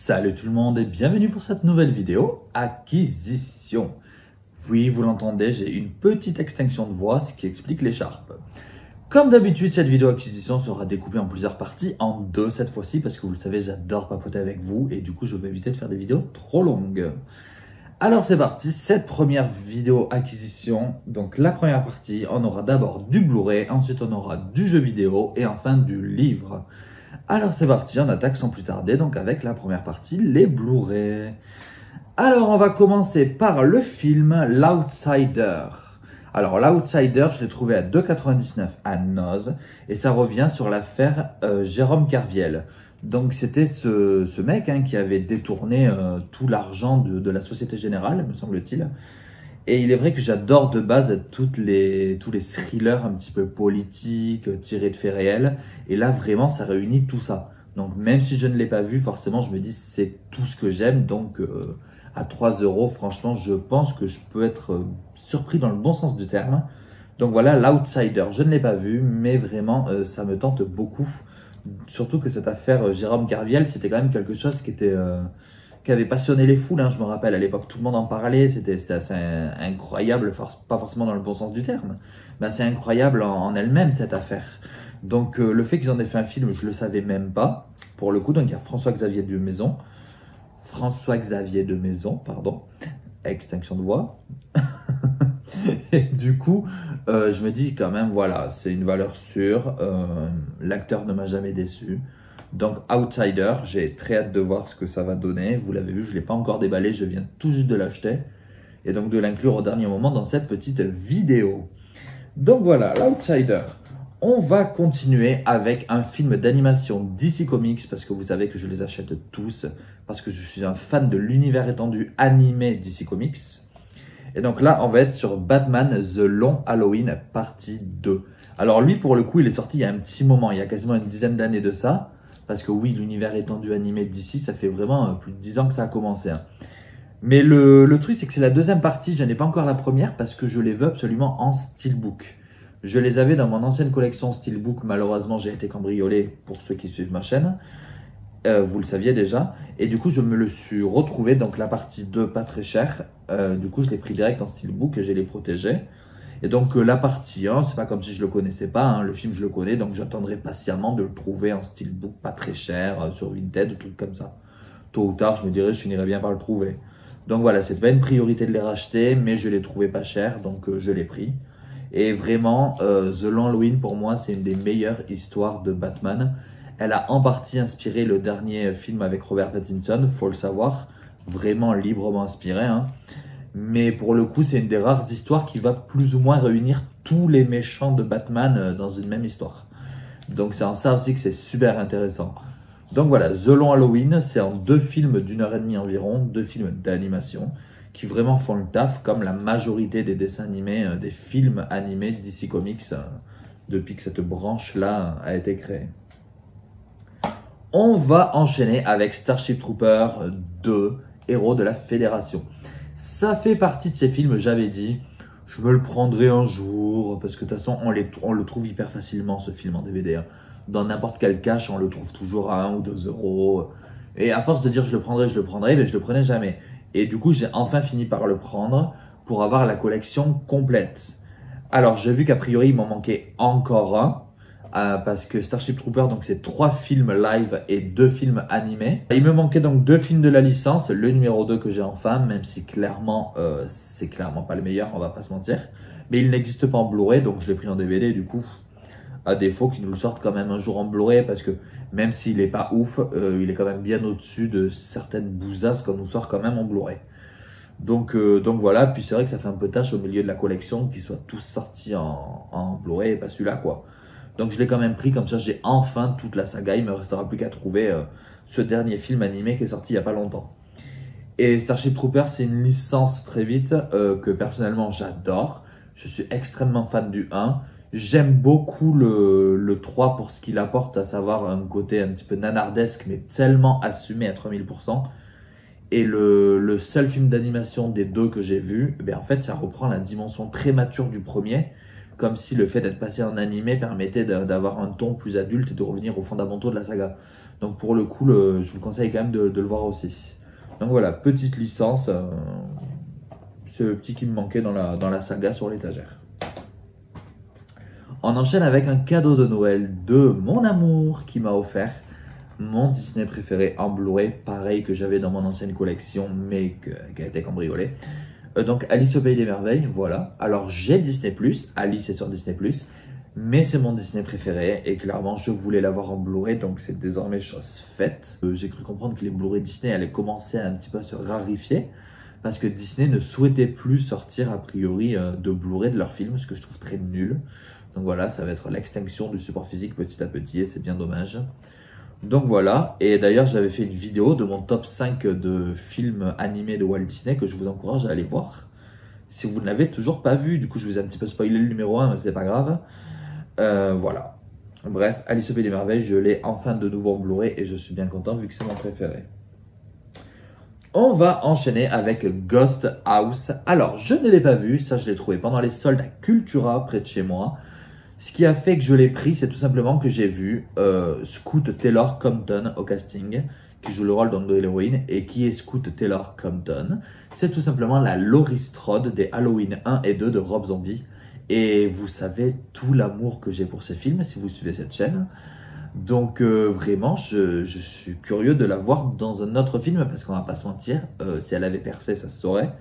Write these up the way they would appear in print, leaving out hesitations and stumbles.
Salut tout le monde et bienvenue pour cette nouvelle vidéo acquisition. Oui, vous l'entendez, j'ai une petite extinction de voix, ce qui explique l'écharpe. Comme d'habitude, cette vidéo acquisition sera découpée en plusieurs parties, en deux cette fois-ci, parce que vous le savez, j'adore papoter avec vous et du coup, je vais éviter de faire des vidéos trop longues. Alors c'est parti, cette première vidéo acquisition, donc la première partie, on aura d'abord du Blu-ray, ensuite on aura du jeu vidéo et enfin du livre. Alors c'est parti, on attaque sans plus tarder donc avec la première partie, les Blu-ray. Alors on va commencer par le film L'Outsider. Alors L'Outsider, je l'ai trouvé à 2,99 à Noz et ça revient sur l'affaire Jérôme Kerviel. Donc c'était ce mec qui avait détourné tout l'argent de la Société Générale, me semble-t-il. Et il est vrai que j'adore de base tous les thrillers un petit peu politiques, tirés de faits réels. Et là, vraiment, ça réunit tout ça. Donc, même si je ne l'ai pas vu, forcément, je me dis c'est tout ce que j'aime. Donc, à 3 €, franchement, je pense que je peux être surpris dans le bon sens du terme. Donc voilà, L'Outsider, je ne l'ai pas vu, mais vraiment, ça me tente beaucoup. Surtout que cette affaire Jérôme Kerviel, c'était quand même quelque chose qui avait passionné les foules, je me rappelle, à l'époque, tout le monde en parlait, c'était assez incroyable, pas forcément dans le bon sens du terme, mais assez incroyable en elle-même, cette affaire. Donc, le fait qu'ils en aient fait un film, je ne le savais même pas, pour le coup. Donc, il y a François-Xavier de Maison, pardon, extinction de voix. Et du coup, je me dis quand même, voilà, c'est une valeur sûre, l'acteur ne m'a jamais déçu. Donc Outsider, j'ai très hâte de voir ce que ça va donner. Vous l'avez vu, je ne l'ai pas encore déballé, je viens tout juste de l'acheter. Et donc de l'inclure au dernier moment dans cette petite vidéo. Donc voilà, L'Outsider. On va continuer avec un film d'animation DC Comics, parce que vous savez que je les achète tous, parce que je suis un fan de l'univers étendu animé DC Comics. Et donc là, on va être sur Batman The Long Halloween, partie 2. Alors lui, pour le coup, il est sorti il y a un petit moment, il y a quasiment une dizaine d'années de ça. Parce que oui, l'univers étendu animé d'ici, ça fait vraiment plus de 10 ans que ça a commencé. Mais le truc, c'est que c'est la deuxième partie. Je n'ai pas encore la première parce que je les veux absolument en steelbook. Je les avais dans mon ancienne collection steelbook. Malheureusement, j'ai été cambriolé pour ceux qui suivent ma chaîne. Vous le saviez déjà. Et du coup, je me le suis retrouvé. Donc la partie 2, pas très chère. Du coup, je l'ai pris direct en steelbook et je l'ai protégé. Et donc la partie 1, c'est pas comme si je le connaissais pas, le film je le connais, donc j'attendrai patiemment de le trouver en steelbook pas très cher, sur Vinted, ou trucs comme ça. Tôt ou tard, je me dirais, je finirais bien par le trouver. Donc voilà, c'est pas une priorité de les racheter, mais je les trouvais pas chers, donc je l'ai pris. Et vraiment, The Long Halloween, pour moi, c'est une des meilleures histoires de Batman. Elle a en partie inspiré le dernier film avec Robert Pattinson, faut le savoir, vraiment librement inspiré, Mais pour le coup, c'est une des rares histoires qui va plus ou moins réunir tous les méchants de Batman dans une même histoire. Donc c'est en ça aussi que c'est super intéressant. Donc voilà, The Long Halloween, c'est en 2 films d'1h30 environ, 2 films d'animation, qui vraiment font le taf, comme la majorité des dessins animés, des films animés DC Comics, depuis que cette branche-là a été créée. On va enchaîner avec Starship Troopers 2, Héros de la Fédération. Ça fait partie de ces films, j'avais dit, je me le prendrai un jour, parce que de toute façon, on le trouve hyper facilement, ce film en DVD. Dans n'importe quel cache, on le trouve toujours à 1 ou 2 €. Et à force de dire je le prendrai, mais je le prenais jamais. Et du coup, j'ai enfin fini par le prendre pour avoir la collection complète. Alors, j'ai vu qu'a priori, il m'en manquait encore un. Parce que Starship Troopers, donc c'est 3 films live et 2 films animés. Il me manquait donc 2 films de la licence, le numéro 2 que j'ai enfin, même si clairement, c'est clairement pas le meilleur, on va pas se mentir. Mais il n'existe pas en Blu-ray, donc je l'ai pris en DVD du coup. À défaut qu'ils nous le sortent quand même un jour en Blu-ray, parce que même s'il est pas ouf, il est quand même bien au-dessus de certaines bousasses qu'on nous sort quand même en Blu-ray. Donc voilà, puis c'est vrai que ça fait un peu tâche au milieu de la collection qu'ils soient tous sortis en Blu-ray et pas celui-là quoi. Donc je l'ai quand même pris, comme ça j'ai enfin toute la saga, il ne me restera plus qu'à trouver ce dernier film animé qui est sorti il n'y a pas longtemps. Et Starship Troopers, c'est une licence très vite que personnellement j'adore. Je suis extrêmement fan du 1. J'aime beaucoup le 3 pour ce qu'il apporte, à savoir un côté un petit peu nanardesque, mais tellement assumé à 3000%. Et le seul film d'animation des 2 que j'ai vu, en fait ça reprend la dimension très mature du premier, comme si le fait d'être passé en animé permettait d'avoir un ton plus adulte et de revenir aux fondamentaux de la saga. Donc pour le coup, je vous conseille quand même de le voir aussi. Donc voilà, petite licence, c'est le petit qui me manquait dans la saga sur l'étagère. On enchaîne avec un cadeau de Noël de mon amour qui m'a offert mon Disney préféré en Blu-ray, pareil que j'avais dans mon ancienne collection, mais qui a été cambriolé. Donc Alice au Pays des Merveilles, voilà. Alors j'ai Disney+, Alice est sur Disney+, mais c'est mon Disney préféré et clairement je voulais l'avoir en Blu-ray, donc c'est désormais chose faite. J'ai cru comprendre que les Blu-ray Disney allaient commencer un petit peu à se rarifier parce que Disney ne souhaitait plus sortir a priori de Blu-ray de leurs films, ce que je trouve très nul. Donc voilà, ça va être l'extinction du support physique petit à petit et c'est bien dommage. Donc voilà, et d'ailleurs j'avais fait une vidéo de mon top 5 de films animés de Walt Disney que je vous encourage à aller voir. Si vous ne l'avez toujours pas vu, du coup je vous ai un petit peu spoilé le numéro 1, mais c'est pas grave. Voilà. Bref, Alice au Pays des Merveilles, je l'ai enfin de nouveau en Blu-ray et je suis bien content vu que c'est mon préféré. On va enchaîner avec Ghost House. Alors, je ne l'ai pas vu, ça je l'ai trouvé pendant les soldes à Cultura près de chez moi. Ce qui a fait que je l'ai pris, c'est tout simplement que j'ai vu Scout Taylor Compton au casting, qui joue le rôle de l'héroïne. Et qui est Scout Taylor Compton? C'est tout simplement la Laurie Strode des Halloween 1 et 2 de Rob Zombie. Et vous savez tout l'amour que j'ai pour ces films, si vous suivez cette chaîne. Donc vraiment, je suis curieux de la voir dans un autre film, parce qu'on va pas se mentir, si elle avait percé, ça se saurait.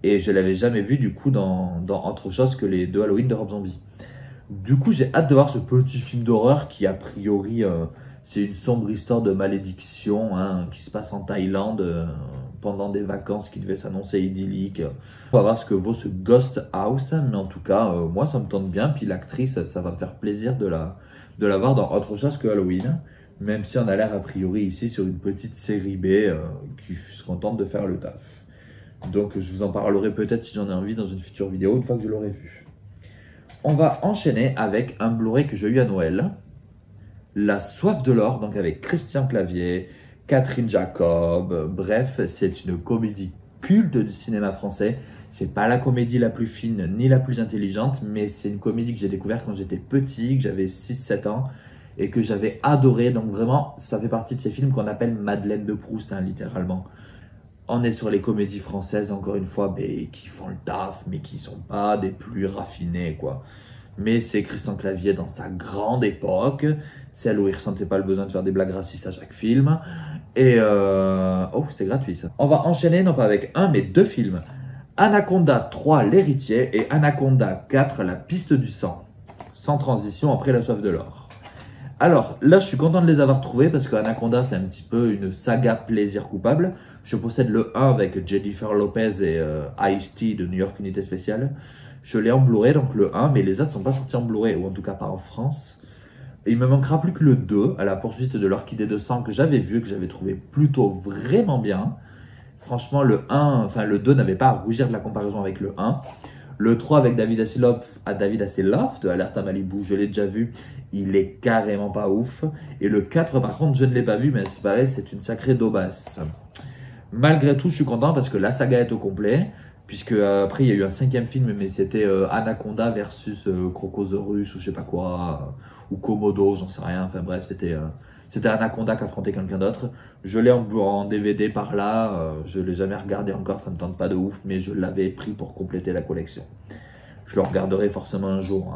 Et je l'avais jamais vue du coup dans autre chose que les deux Halloween de Rob Zombie. Du coup, j'ai hâte de voir ce petit film d'horreur qui, a priori, c'est une sombre histoire de malédiction qui se passe en Thaïlande pendant des vacances qui devaient s'annoncer idylliques. On va voir ce que vaut ce Ghost House, mais en tout cas, moi, ça me tente bien. Puis l'actrice, ça va me faire plaisir de la voir dans autre chose que Halloween, même si on a l'air, a priori, ici sur une petite série B qui se contente de faire le taf. Donc, je vous en parlerai peut-être si j'en ai envie dans une future vidéo, une fois que je l'aurai vu. On va enchaîner avec un Blu-ray que j'ai eu à Noël, La Soif de l'Or, donc avec Christian Clavier, Catherine Jacob. Bref, c'est une comédie culte du cinéma français. C'est pas la comédie la plus fine ni la plus intelligente, mais c'est une comédie que j'ai découverte quand j'étais petit, que j'avais 6-7 ans et que j'avais adoré. Donc vraiment, ça fait partie de ces films qu'on appelle Madeleine de Proust, littéralement. On est sur les comédies françaises, encore une fois, qui font le taf, mais qui ne sont pas des plus raffinées, quoi. Mais c'est Christian Clavier dans sa grande époque, celle où il ne ressentait pas le besoin de faire des blagues racistes à chaque film. Et oh, c'était gratuit, ça. On va enchaîner, non pas avec un, mais deux films. Anaconda 3, L'Héritier, et Anaconda 4, La Piste du Sang. Sans transition, après La Soif de l'Or. Alors, là, je suis content de les avoir trouvés parce que Anaconda, c'est un petit peu une saga plaisir coupable. Je possède le 1 avec Jennifer Lopez et Ice-T de New York Unité Spéciale. Je l'ai en Blu-ray, donc le 1, mais les autres ne sont pas sortis en Blu-ray, ou en tout cas pas en France. Et il me manquera plus que le 2, à la poursuite de l'Orchidée de Sang, que j'avais vu, que j'avais trouvé plutôt vraiment bien. Franchement, le 2 n'avait pas à rougir de la comparaison avec le 1. Le 3 avec David Hasselhoff de Alerte à Malibu, je l'ai déjà vu, il est carrément pas ouf. Et le 4 par contre, je ne l'ai pas vu, mais c'est pareil, c'est une sacrée daubasse. Malgré tout, je suis content parce que la saga est au complet, puisque après il y a eu un 5e film, mais c'était Anaconda versus Crocosaurus ou je sais pas quoi, ou Komodo, j'en sais rien, enfin bref, c'était Anaconda qui affrontait quelqu'un d'autre. Je l'ai en DVD par là, je ne l'ai jamais regardé encore, ça ne me tente pas de ouf, mais je l'avais pris pour compléter la collection. Je le regarderai forcément un jour.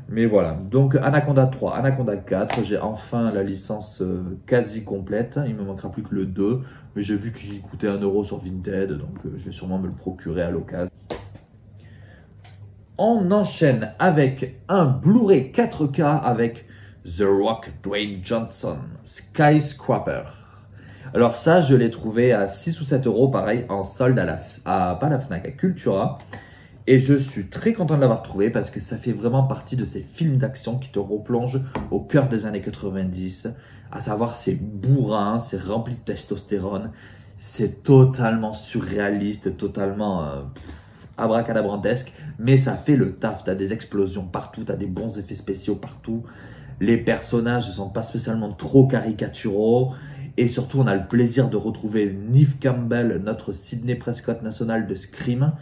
Mais voilà, donc Anaconda 3, Anaconda 4, j'ai enfin la licence quasi complète. Il ne me manquera plus que le 2, mais j'ai vu qu'il coûtait 1 € sur Vinted, donc je vais sûrement me le procurer à l'occasion. On enchaîne avec un Blu-ray 4K avec The Rock, Dwayne Johnson, Skyscraper. Alors ça, je l'ai trouvé à 6 ou 7 €, pareil, en solde pas la Fnac, à Cultura. Et je suis très content de l'avoir trouvé parce que ça fait vraiment partie de ces films d'action qui te replongent au cœur des années 90. À savoir, c'est bourrin, c'est rempli de testostérone, c'est totalement surréaliste, totalement abracadabrantesque, mais ça fait le taf. Tu as des explosions partout, tu as des bons effets spéciaux partout. Les personnages ne sont pas spécialement trop caricaturaux. Et surtout, on a le plaisir de retrouver Neve Campbell, notre Sidney Prescott national de Scream,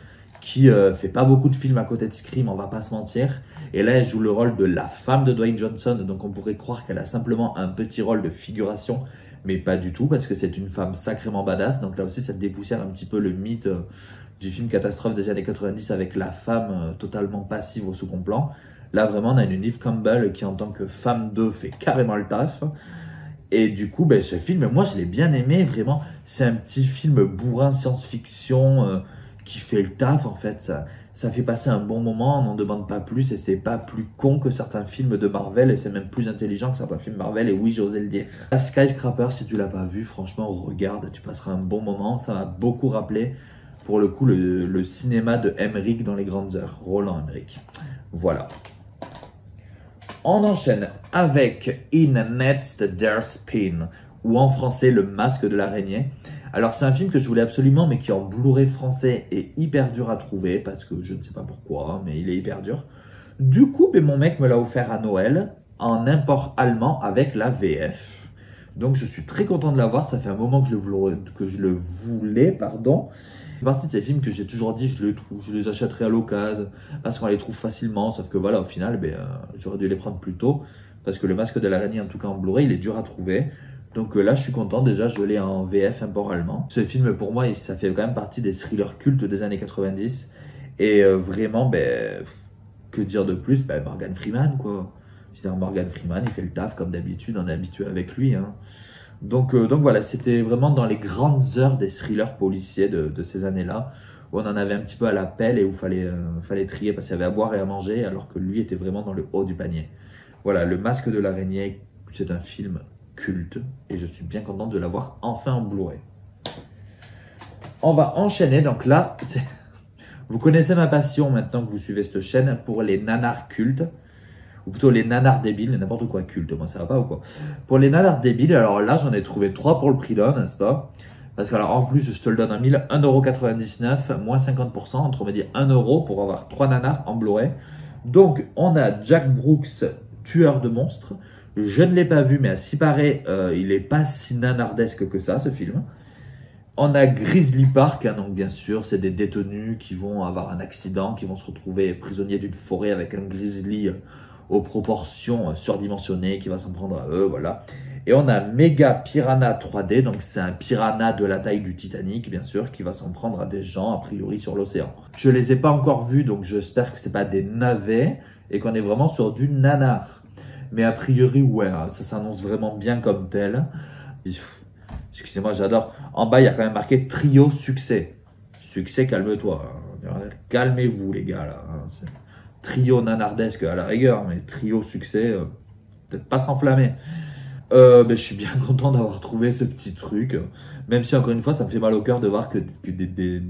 qui fait pas beaucoup de films à côté de Scream, on va pas se mentir. Et là, elle joue le rôle de la femme de Dwayne Johnson, donc on pourrait croire qu'elle a simplement un petit rôle de figuration, mais pas du tout, parce que c'est une femme sacrément badass. Donc là aussi, ça dépoussière un petit peu le mythe du film catastrophe des années 90 avec la femme totalement passive au second plan. Là, vraiment, on a une Neve Campbell qui, en tant que femme 2, fait carrément le taf. Et du coup, ben, ce film, moi, je l'ai bien aimé, vraiment. C'est un petit film bourrin science-fiction qui fait le taf, en fait. Ça fait passer un bon moment, on n'en demande pas plus, et c'est pas plus con que certains films de Marvel, et c'est même plus intelligent que certains films Marvel, et oui, j'osais le dire. La Skyscraper, si tu l'as pas vu, franchement, regarde, tu passeras un bon moment. Ça m'a beaucoup rappelé, pour le coup, le cinéma de Emmerich dans les grandes heures. Roland Emmerich. Voilà. On enchaîne avec In Next Their Spin, ou en français Le Masque de l'araignée. Alors c'est un film que je voulais absolument, mais qui en Blu-ray français est hyper dur à trouver, parce que je ne sais pas pourquoi, mais il est hyper dur. Du coup, mon mec me l'a offert à Noël, en import allemand avec la VF. Donc je suis très content de l'avoir, ça fait un moment que je le voulais, pardon. C'est partie de ces films que j'ai toujours dit, je les achèterai à l'occasion, parce qu'on les trouve facilement, sauf que voilà, au final, j'aurais dû les prendre plus tôt, parce que Le Masque de l'araignée, en tout cas en Blu-ray, il est dur à trouver. Donc là, je suis content, déjà, je l'ai en VF import allemand. Ce film, pour moi, ça fait quand même partie des thrillers cultes des années 90, et vraiment, que dire de plus, Morgan Freeman, quoi. Je veux dire, Morgan Freeman, il fait le taf, comme d'habitude, on est habitué avec lui, hein. Donc voilà, c'était vraiment dans les grandes heures des thrillers policiers de ces années-là, où on en avait un petit peu à la pelle et où fallait trier parce qu'il y avait à boire et à manger, alors que lui était vraiment dans le haut du panier. Voilà, Le Masque de l'araignée, c'est un film culte et je suis bien content de l'avoir enfin en Blu-ray. On va enchaîner, donc là, vous connaissez ma passion maintenant que vous suivez cette chaîne pour les nanars cultes. Ou plutôt les nanars débiles, n'importe quoi culte, moi ça va pas ou quoi. Pour les nanars débiles, alors là j'en ai trouvé 3 pour le prix d'un, n'est-ce pas? Parce que alors en plus je te le donne à 1,99 €, moins 50%, entre on va dire 1 € pour avoir 3 nanars en Blu-ray. Donc on a Jack Brooks, Tueur de monstres. Je ne l'ai pas vu, mais à s'y paraît, il n'est pas si nanardesque que ça, ce film. On a Grizzly Park, hein, donc bien sûr, c'est des détenus qui vont avoir un accident, qui vont se retrouver prisonniers d'une forêt avec un grizzly aux proportions surdimensionnées, qui va s'en prendre à eux, voilà. Et on a Mega Piranha 3D, donc c'est un piranha de la taille du Titanic, bien sûr, qui va s'en prendre à des gens, a priori, sur l'océan. Je ne les ai pas encore vus, donc j'espère que ce n'est pas des navets, et qu'on est vraiment sur du nanar. Mais a priori, ouais, ça s'annonce vraiment bien comme tel. Excusez-moi, j'adore. En bas, il y a quand même marqué Trio Succès. Succès, calme-toi. Calmez-vous, les gars, là. Trio nanardesque à la rigueur, mais trio succès, peut-être pas s'enflammer. Je suis bien content d'avoir trouvé ce petit truc, même si encore une fois ça me fait mal au cœur de voir que des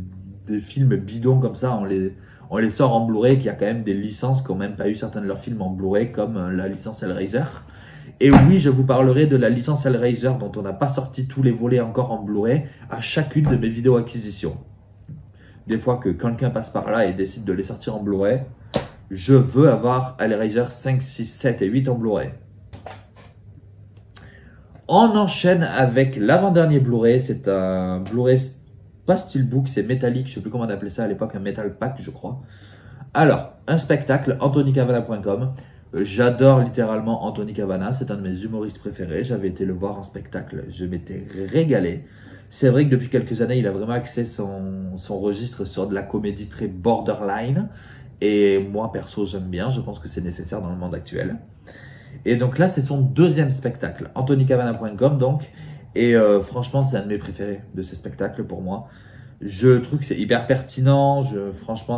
films bidons comme ça, on les sort en Blu-ray, qu'il y a quand même des licences qui n'ont même pas eu certains de leurs films en Blu-ray, comme la licence Hellraiser. Et oui, je vous parlerai de la licence Hellraiser dont on n'a pas sorti tous les volets encore en Blu-ray à chacune de mes vidéos acquisitions. Des fois que quelqu'un passe par là et décide de les sortir en Blu-ray, je veux avoir Hellraiser 5, 6, 7 et 8 en Blu-ray. On enchaîne avec l'avant-dernier Blu-ray. C'est un Blu-ray, pas Steelbook, c'est métallique. Je ne sais plus comment on appelait ça à l'époque, un Metal Pack, je crois. Alors, un spectacle, anthonycavana.com. J'adore littéralement Anthony Cavana. C'est un de mes humoristes préférés. J'avais été le voir en spectacle. Je m'étais régalé. C'est vrai que depuis quelques années, il a vraiment axé son registre sur de la comédie très borderline. Et moi, perso, j'aime bien. Je pense que c'est nécessaire dans le monde actuel. Et donc là, c'est son deuxième spectacle. anthonycavana.com, donc. Et franchement, c'est un de mes préférés de ces spectacles pour moi. Je trouve que c'est hyper pertinent. Franchement,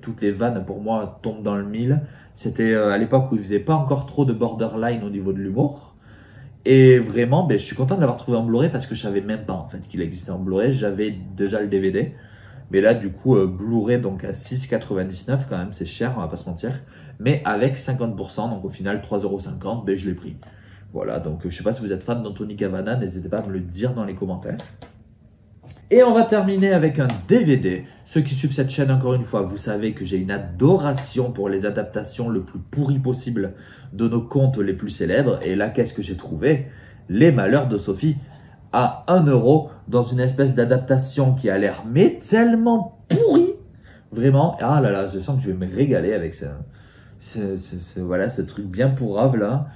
toutes les vannes, pour moi, tombent dans le mille. C'était à l'époque où il faisait pas encore trop de borderline au niveau de l'humour. Et vraiment, je suis content de l'avoir trouvé en Blu-ray parce que je savais même pas en fait qu'il existait en Blu-ray. J'avais déjà le DVD. Mais là, du coup, Blu-ray, donc à 6,99 quand même, c'est cher, on va pas se mentir. Mais avec 50%, donc au final 3,50 €, je l'ai pris. Voilà, donc je sais pas si vous êtes fan d'Anthony Cavana, n'hésitez pas à me le dire dans les commentaires. Et on va terminer avec un DVD. Ceux qui suivent cette chaîne, encore une fois, vous savez que j'ai une adoration pour les adaptations le plus pourries possible de nos contes les plus célèbres. Et là, qu'est-ce que j'ai trouvé? Les Malheurs de Sophie à 1 € dans une espèce d'adaptation qui a l'air mais tellement pourrie Vraiment, ah là là, je sens que je vais me régaler avec ça. Voilà, ce truc bien pourrave là.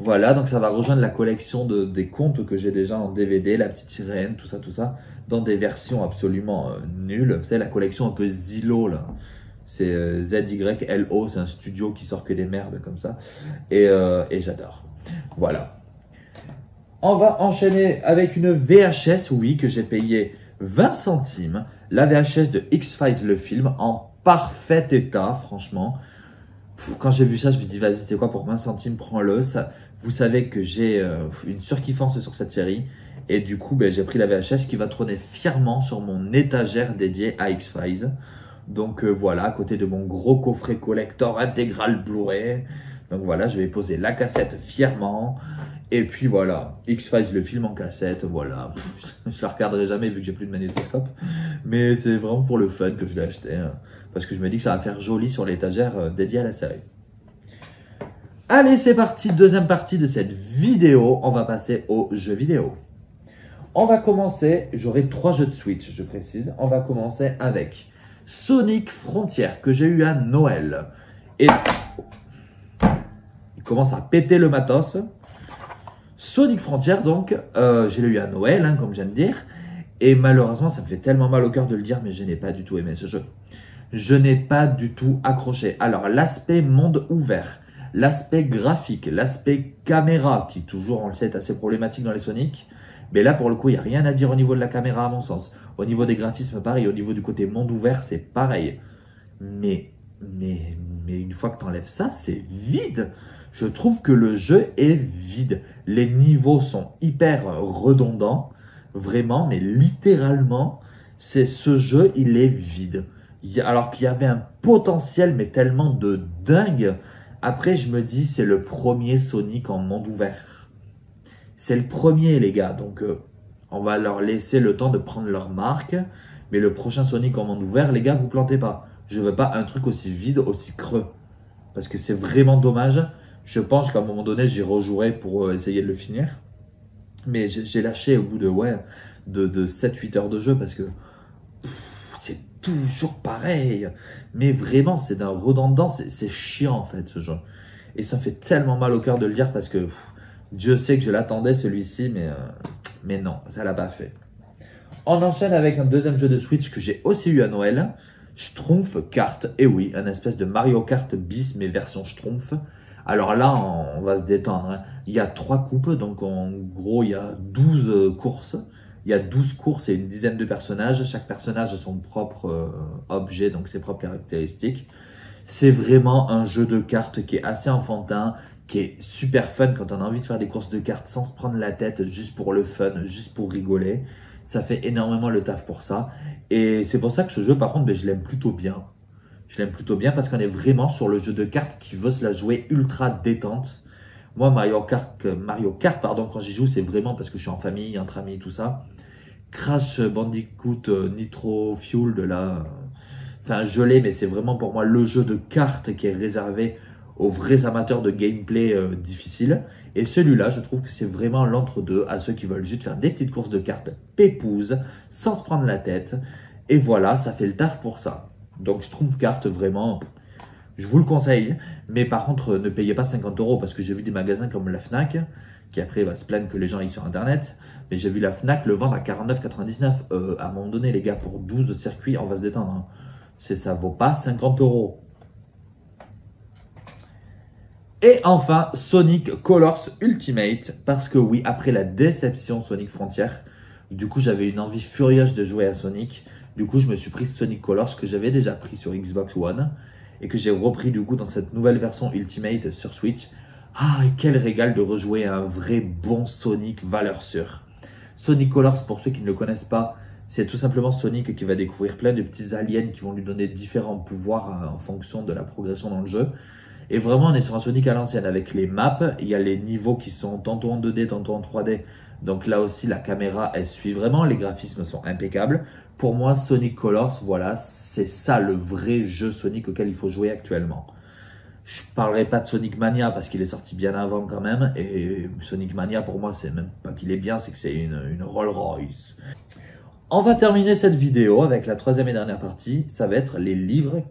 Voilà, donc ça va rejoindre la collection des contes que j'ai déjà en DVD, La Petite Sirène, tout ça, dans des versions absolument nulles. Vous savez, la collection un peu Zillow là. C'est ZYLO, c'est un studio qui sort que des merdes comme ça. Et j'adore. Voilà. On va enchaîner avec une VHS, oui, que j'ai payé 20 centimes. La VHS de X-Files, le film, en parfait état, franchement. Quand j'ai vu ça, je me dis, vas-y, t'es quoi, pour 20 centimes, prends-le. Vous savez que j'ai une surkiffance sur cette série. Et du coup, ben, j'ai pris la VHS qui va trôner fièrement sur mon étagère dédiée à X-Files. Donc voilà, à côté de mon gros coffret collector intégral Blu-ray. Donc voilà, je vais poser la cassette fièrement. Et puis voilà, X-Files, le film en cassette, voilà. Je la regarderai jamais vu que j'ai plus de magnétoscope. Mais c'est vraiment pour le fun que je l'ai acheté. Hein, parce que je me dis que ça va faire joli sur l'étagère dédiée à la série. Allez, c'est parti, deuxième partie de cette vidéo. On va passer aux jeux vidéo. On va commencer, j'aurai 3 jeux de Switch, je précise. On va commencer avec Sonic Frontier que j'ai eu à Noël. Et il commence à péter le matos. Sonic Frontier, donc, je l'ai eu à Noël, hein, comme je viens de dire. Et malheureusement, ça me fait tellement mal au cœur de le dire, mais je n'ai pas du tout aimé ce jeu. Je n'ai pas du tout accroché. Alors, l'aspect monde ouvert, l'aspect graphique, l'aspect caméra, qui toujours, on le sait, est assez problématique dans les Sonic. Mais là, pour le coup, il n'y a rien à dire au niveau de la caméra, à mon sens. Au niveau des graphismes, pareil. Au niveau du côté monde ouvert, c'est pareil. Mais une fois que tu enlèves ça, c'est vide. Je trouve que le jeu est vide. Les niveaux sont hyper redondants. Vraiment, mais littéralement, ce jeu, il est vide. Alors qu'il y avait un potentiel, mais tellement de dingue. Après, je me dis, c'est le premier Sonic en monde ouvert. C'est le premier, les gars. Donc, on va leur laisser le temps de prendre leur marque. Mais le prochain Sonic en monde ouvert, les gars, vous plantez pas. Je veux pas un truc aussi vide, aussi creux. Parce que c'est vraiment dommage. Je pense qu'à un moment donné, j'y rejouerai pour essayer de le finir. Mais j'ai lâché au bout de 7-8 heures de jeu parce que c'est toujours pareil. Mais vraiment, c'est d'un redondant, c'est chiant en fait ce jeu. Et ça fait tellement mal au cœur de le dire parce que Dieu sait que je l'attendais celui-ci, mais non, ça l'a pas fait. On enchaîne avec un deuxième jeu de Switch que j'ai aussi eu à Noël. Schtroumpf Kart, et oui, un espèce de Mario Kart bis, mais version Schtroumpf. Alors là, on va se détendre. Hein. Il y a 3 coupes, donc en gros, il y a 12 courses. Il y a 12 courses et une dizaine de personnages. Chaque personnage a son propre objet, donc ses propres caractéristiques. C'est vraiment un jeu de cartes qui est assez enfantin, qui est super fun quand on a envie de faire des courses de cartes sans se prendre la tête, juste pour le fun, juste pour rigoler. Ça fait énormément le taf pour ça. Et c'est pour ça que ce jeu, par contre, je l'aime plutôt bien. Je l'aime plutôt bien parce qu'on est vraiment sur le jeu de cartes qui veut se la jouer ultra détente. Moi, Mario Kart, pardon, quand j'y joue, c'est vraiment parce que je suis en famille, entre amis, tout ça. Crash Bandicoot Nitro Fueled, là. Enfin, je l'ai, mais c'est vraiment pour moi le jeu de cartes qui est réservé aux vrais amateurs de gameplay difficile. Et celui-là, je trouve que c'est vraiment l'entre-deux à ceux qui veulent juste faire des petites courses de cartes pépouses, sans se prendre la tête. Et voilà, ça fait le taf pour ça. Donc je trouve carte vraiment, je vous le conseille. Mais par contre, ne payez pas 50 € parce que j'ai vu des magasins comme la Fnac, qui après va se plaindre que les gens aillent sur Internet. Mais j'ai vu la Fnac le vendre à 49,99 €. À un moment donné, les gars, pour 12 circuits, on va se détendre. Hein. Ça vaut pas 50 €. Et enfin, Sonic Colors Ultimate, parce que oui, après la déception Sonic Frontier, du coup j'avais une envie furieuse de jouer à Sonic. Du coup je me suis pris Sonic Colors que j'avais déjà pris sur Xbox One et que j'ai repris du coup dans cette nouvelle version Ultimate sur Switch. Ah, et quel régal de rejouer à un vrai bon Sonic valeur sûre. Sonic Colors, pour ceux qui ne le connaissent pas, c'est tout simplement Sonic qui va découvrir plein de petits aliens qui vont lui donner différents pouvoirs en fonction de la progression dans le jeu. Et vraiment, on est sur un Sonic à l'ancienne avec les maps. Il y a les niveaux qui sont tantôt en 2D, tantôt en 3D. Donc là aussi, la caméra, elle suit vraiment. Les graphismes sont impeccables. Pour moi, Sonic Colors, voilà, c'est ça le vrai jeu Sonic auquel il faut jouer actuellement. Je ne parlerai pas de Sonic Mania parce qu'il est sorti bien avant quand même. Et Sonic Mania, pour moi, c'est même pas qu'il est bien, c'est que c'est une Rolls Royce. On va terminer cette vidéo avec la troisième et dernière partie. Ça va être les livres.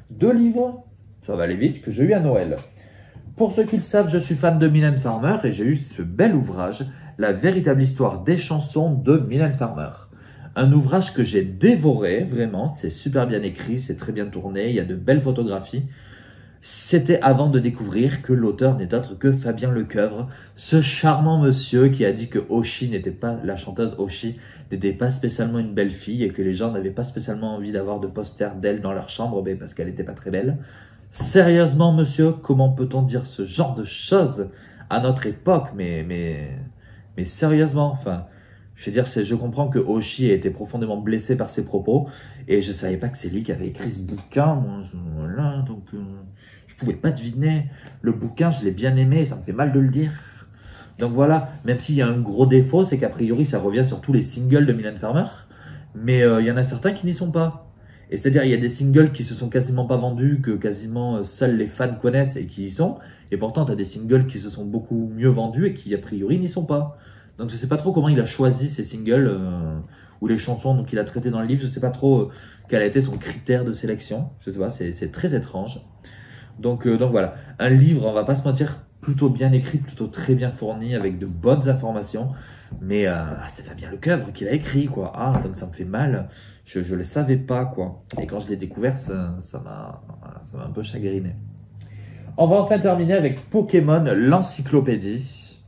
2 livres, ça va aller vite, que j'ai eu à Noël. Pour ceux qui le savent, je suis fan de Mylène Farmer et j'ai eu ce bel ouvrage, La véritable histoire des chansons de Mylène Farmer. Un ouvrage que j'ai dévoré, vraiment, c'est super bien écrit, c'est très bien tourné, il y a de belles photographies. C'était avant de découvrir que l'auteur n'est autre que Fabien Lecoeuvre, ce charmant monsieur qui a dit que Oshi n'était pas, la chanteuse Oshi, n'était pas spécialement une belle fille et que les gens n'avaient pas spécialement envie d'avoir de posters d'elle dans leur chambre parce qu'elle n'était pas très belle. Sérieusement, monsieur, comment peut-on dire ce genre de choses à notre époque? Mais sérieusement, enfin, je veux dire, je comprends que Oshi a été profondément blessé par ses propos et je ne savais pas que c'est lui qui avait écrit ce bouquin. Moi, voilà, donc je pouvais pas deviner. Le bouquin, je l'ai bien aimé, ça me fait mal de le dire. Donc voilà, même s'il y a un gros défaut, c'est qu'a priori, ça revient sur tous les singles de Mylène Farmer, mais il y en a certains qui n'y sont pas. Et c'est-à-dire, il y a des singles qui se sont quasiment pas vendus, que quasiment seuls les fans connaissent et qui y sont. Et pourtant, tu as des singles qui se sont beaucoup mieux vendus et qui, a priori, n'y sont pas. Donc, je sais pas trop comment il a choisi ces singles ou les chansons qu'il a traitées dans le livre. Je sais pas trop quel a été son critère de sélection. Je sais pas, c'est très étrange. Donc voilà, un livre, on va pas se mentir, plutôt bien écrit, plutôt très bien fourni, avec de bonnes informations. Mais c'est Fabien Lecoeuvre qui l'a écrit, quoi. Ah, donc ça me fait mal. Je ne le savais pas, quoi. Et quand je l'ai découvert, ça m'a un peu chagriné. On va enfin terminer avec Pokémon, l'encyclopédie.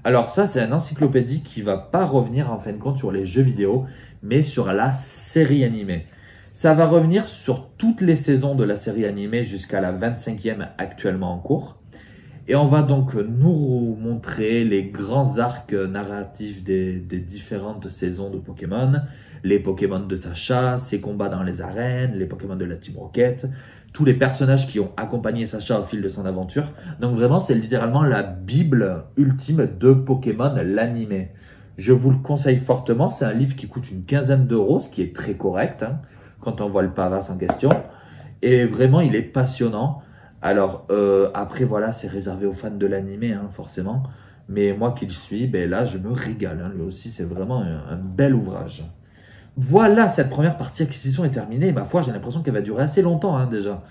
Alors ça, c'est une encyclopédie qui va pas revenir en fin de compte sur les jeux vidéo, mais sur la série animée. Ça va revenir sur toutes les saisons de la série animée jusqu'à la 25e actuellement en cours. Et on va donc nous montrer les grands arcs narratifs des différentes saisons de Pokémon, les Pokémon de Sacha, ses combats dans les arènes, les Pokémon de la Team Rocket, tous les personnages qui ont accompagné Sacha au fil de son aventure. Donc vraiment, c'est littéralement la bible ultime de Pokémon, l'animé. Je vous le conseille fortement, c'est un livre qui coûte une quinzaine d'euros, ce qui est très correct, hein, quand on voit le pavasse en question. Et vraiment, il est passionnant. Alors, après, voilà, c'est réservé aux fans de l'animé, hein, forcément. Mais moi qui le suis, ben là, je me régale. Hein, lui aussi, c'est vraiment un bel ouvrage. Voilà, cette première partie acquisition est terminée. Ma foi, j'ai l'impression qu'elle va durer assez longtemps, hein, déjà.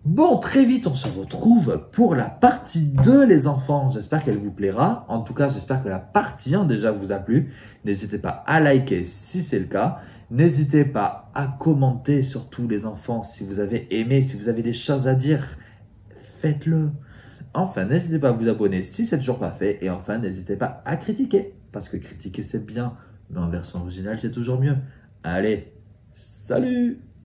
Bon, très vite, on se retrouve pour la partie 2, les enfants. J'espère qu'elle vous plaira. En tout cas, j'espère que la partie 1 déjà vous a plu. N'hésitez pas à liker si c'est le cas. N'hésitez pas à commenter, surtout les enfants, si vous avez aimé, si vous avez des choses à dire, faites-le. Enfin, n'hésitez pas à vous abonner si c'est toujours pas fait. Et enfin, n'hésitez pas à critiquer, parce que critiquer c'est bien, mais en version originale c'est toujours mieux. Allez, salut!